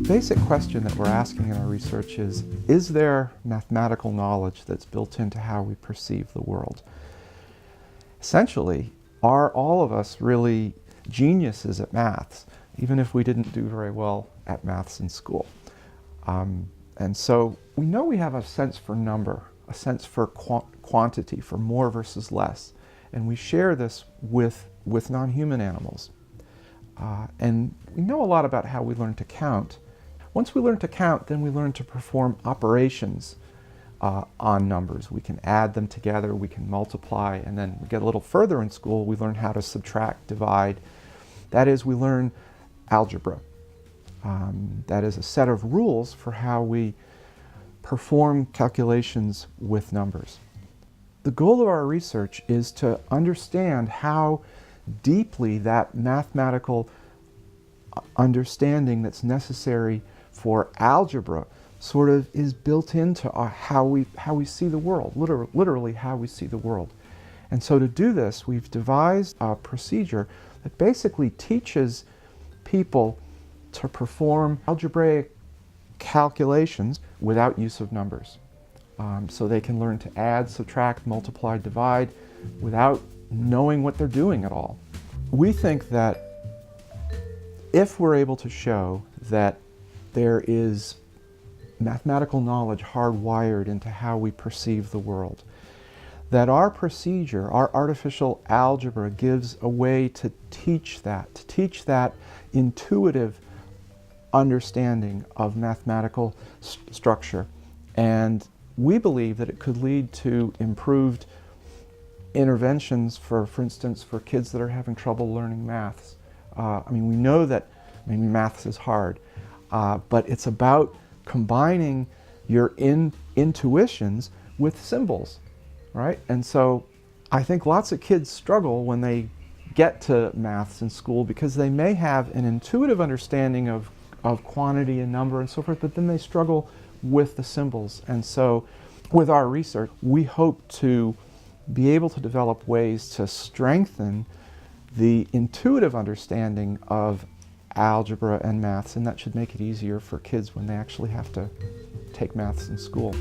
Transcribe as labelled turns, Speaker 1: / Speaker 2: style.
Speaker 1: basic question that we're asking in our research is there mathematical knowledge that's built into how we perceive the world? Essentially, are all of us really geniuses at maths, even if we didn't do very well at maths in school? And so we know we have a sense for number, a sense for quantity, for more versus less, and we share this with non-human animals. And we know a lot about how we learn to count. Once we learn to count, then we learn to perform operations on numbers. We can add them together, we can multiply, and then we get a little further in school, we learn how to subtract, divide. That is, we learn algebra. That is a set of rules for how we perform calculations with numbers. The goal of our research is to understand how deeply that mathematical understanding that's necessary for algebra sort of is built into how we see the world, literally how we see the world. And so to do this, we've devised a procedure that basically teaches people to perform algebraic calculations without use of numbers. So they can learn to add, subtract, multiply, divide without knowing what they're doing at all. We think that if we're able to show that there is mathematical knowledge hardwired into how we perceive the world, that our procedure, our artificial algebra, gives a way to teach that intuitive understanding of mathematical structure. And we believe that it could lead to improved interventions for instance, for kids that are having trouble learning maths. We know that maths is hard, but it's about combining your intuitions with symbols, right? And so I think lots of kids struggle when they get to maths in school because they may have an intuitive understanding of quantity and number and so forth, but then they struggle with the symbols. And so with our research, we hope to be able to develop ways to strengthen the intuitive understanding of algebra and maths, and that should make it easier for kids when they actually have to take maths in school.